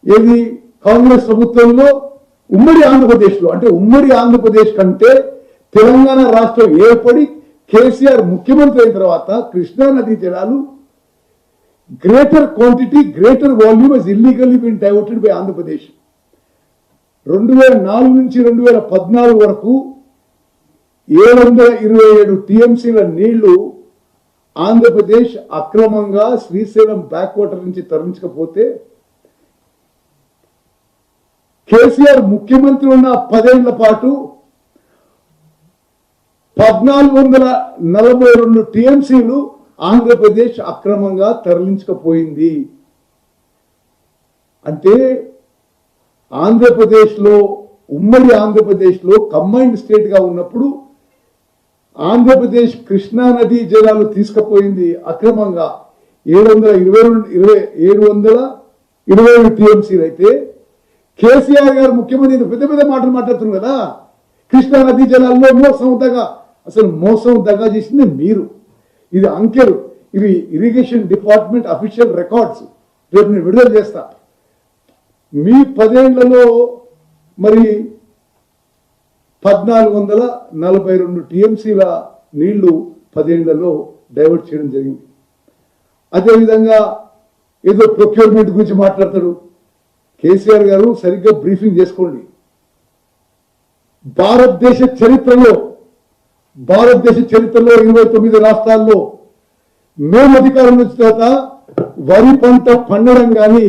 ఏది కాంగ్రెస్ ప్రభుత్వంలో ఉమ్మడి ఆంధ్రప్రదేశ్లో, అంటే ఉమ్మడి ఆంధ్రప్రదేశ్ కంటే తెలంగాణ రాష్ట్రం ఏర్పడి కేసీఆర్ ముఖ్యమంత్రి అయిన తర్వాత కృష్ణా నదీ జలాలు greater quantity greater volume is illegally been diverted by Andhra Pradesh. 2004 నుంచి 2014 వరకు 727 టీఎంసీల నీళ్లు ఆంధ్రప్రదేశ్ అక్రమంగా శ్రీశైలం బ్యాక్ వాటర్ నుంచి తరలించకపోతే కేసీఆర్ ముఖ్యమంత్రి ఉన్న 10 ఏళ్ల పాటు 1442 టీఎంసీలు ఆంధ్రప్రదేశ్ అక్రమంగా తరలించకపోయింది. అంటే ఆంధ్రప్రదేశ్లో ఉమ్మడి ఆంధ్రప్రదేశ్లో కంబైన్డ్ స్టేట్ గా ఉన్నప్పుడు ఆంధ్రప్రదేశ్ కృష్ణా నదీ జలాలు తీసుకుపోయింది అక్రమంగా 727 టీఎంసీలు అయితే కేసీఆర్ గారు ముఖ్యమంత్రి పెద్ద పెద్ద మాటలు మాట్లాడుతున్నారు కదా. కృష్ణా నదీ జలాల్లో మోసం దగ్గ, అసలు మోసం దగ్గ చేసింది మీరు. ఇది అంకెలు, ఇవి ఇరిగేషన్ డిపార్ట్మెంట్ అఫీషియల్ రికార్డ్స్, రేపు నేను విడుదల చేస్తా. మీ 10 ఏళ్లలో మరి 1442 టీఎంసీల నీళ్లు 10 ఏళ్లలో డైవర్ట్ చేయడం జరిగింది. అదేవిధంగా ఏదో ప్రొక్యూర్మెంట్ గురించి మాట్లాడతాడు కేసీఆర్ గారు. సరిగ్గా బ్రీఫింగ్ చేసుకోండి. భారతదేశ చరిత్రలో 29 రాష్ట్రాల్లో మేము అధికారం వచ్చిన తర్వాత వరి పంట పండడం కానీ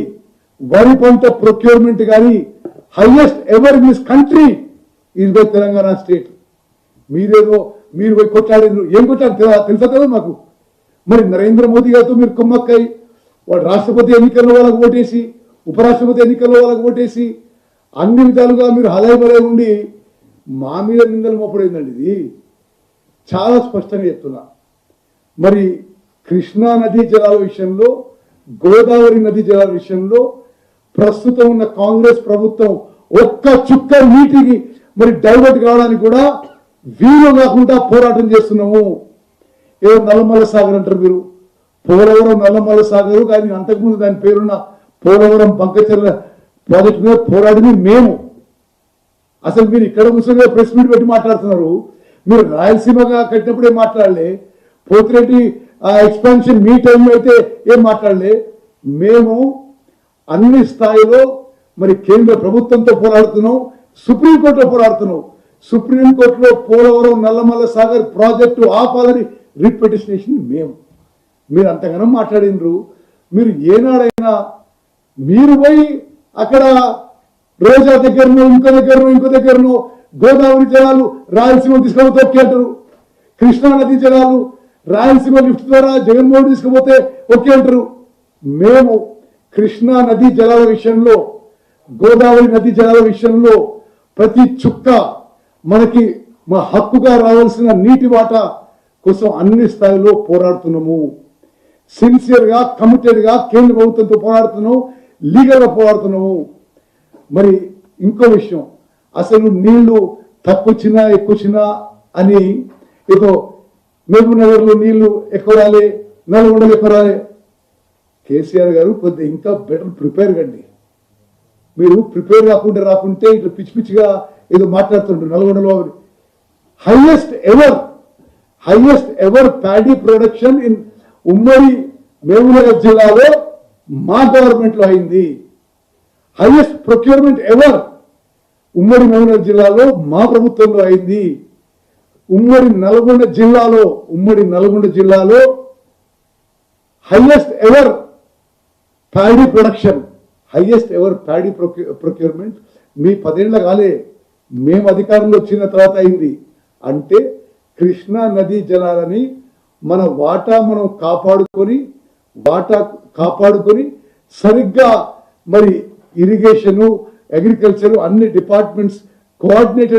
వరి పంట ప్రొక్యూర్మెంట్ కానీ highest ever in this country is by Telangana state. మీరు పోయి కొట్లాడేది ఏం కొట్టారు తెలుసా కదా మాకు. మరి నరేంద్ర మోదీ గారితో మీరు కుమ్మక్కై వాడు రాష్ట్రపతి ఎన్నికల్లో వాళ్ళకు ఓటేసి, ఉపరాష్ట్రపతి ఎన్నికల్లో వాళ్ళకు ఓటేసి, అన్ని విధాలుగా మీరు హలాయిబలై ఉండి మా మీద నిందలు మోపడైందండి. ఇది చాలా స్పష్టంగా చెప్తున్నా. మరి కృష్ణా నదీ జలాల విషయంలో, గోదావరి నదీ జలాల విషయంలో ప్రస్తుతం ఉన్న కాంగ్రెస్ ప్రభుత్వం ఒక్క చుక్క నీటికి మరి డైవర్ట్ కావడానికి కూడా వీలు కాకుండా పోరాటం చేస్తున్నాము. ఏదో నల్లమల్ల సాగర్ అంటారు మీరు, పోలవరం నల్లమల్ల సాగరు, కానీ అంతకుముందు దాని పేరున్న పోలవరం బంకచర్ల ప్రాజెక్టు మీద పోరాడింది మేము. అసలు మీరు ఇక్కడ కూర్చొని ప్రెస్ మీట్ పెట్టి మాట్లాడుతున్నారు. మీరు రాయలసీమగా కట్టినప్పుడే మాట్లాడలే, పోతిరెడ్డి ఎక్స్పాన్షన్ మీ టైంలో అయితే ఏం మాట్లాడలే. మేము అన్ని స్థాయిలో మరి కేంద్ర ప్రభుత్వంతో పోరాడుతున్నాం, సుప్రీంకోర్టులో పోరాడుతున్నాం. సుప్రీంకోర్టులో పోలవరం నల్లమల్ల సాగర్ ప్రాజెక్టు ఆపాలని రిట్ పిటిషన్ వేసింది మేము. మీరు అంతగానో మాట్లాడినరు. మీరు ఏనాడైనా మీరు పోయి అక్కడ రోజా దగ్గరను ఇంకో దగ్గరను గోదావరి జలాలు రాయలసీమ తీసుకపోతే ఓకే అంటారు, కృష్ణా నదీ జలాలు రాయలసీమ లిఫ్ట్ ద్వారా జగన్మోహన్ తీసుకుపోతే ఓకే అంటారు. మేము కృష్ణా నదీ జలాల విషయంలో, గోదావరి నదీ జలాల విషయంలో ప్రతి చుక్క మనకి మా హక్కుగా రావాల్సిన నీటి వాటా కోసం అన్ని స్థాయిలో పోరాడుతున్నాము. సిన్సియర్గా, కమిటెడ్గా కేంద్ర ప్రభుత్వంతో పోరాడుతున్నాము, లీగల్గా పోరాడుతున్నాము. మరి ఇంకో విషయం, అసలు నీళ్లు తక్కువచ్చినా ఎక్కువచ్చినా అని ఏదో మహబూబ్ నగర్లో నీళ్లు ఎక్కువ రాలే, నల్గొండలో ఎక్కువ రాలే. కేసీఆర్ గారు కొద్దిగా ఇంకా బెటర్ ప్రిపేర్ కండి. మీరు ప్రిపేర్ రాకుంటే ఇట్లా పిచ్చిగా ఏదో మాట్లాడుతుంటారు. నల్గొండలో highest ever paddy production in ఉమ్మడి మహబూబ్ నగర్ జిల్లాలో మా గవర్నమెంట్ లో అయింది. హైయెస్ట్ ప్రొక్యూర్మెంట్ ఎవర్ ఉమ్మడి మహబూబ్ నగర్ జిల్లాలో మా ప్రభుత్వంలో అయింది. ఉమ్మడి నల్గొండ జిల్లాలో highest ever paddy production, highest ever paddy procurement మీ 10 ఏళ్ల కాలే, మేము అధికారంలో వచ్చిన తర్వాత అయింది. అంటే కృష్ణా నదీ జలాలని మన వాటా మనం కాపాడుకొని సరిగ్గా మరి ఇరిగేషను, అగ్రికల్చర్ అన్ని డిపార్ట్మెంట్స్ కోఆర్డినేటెడ్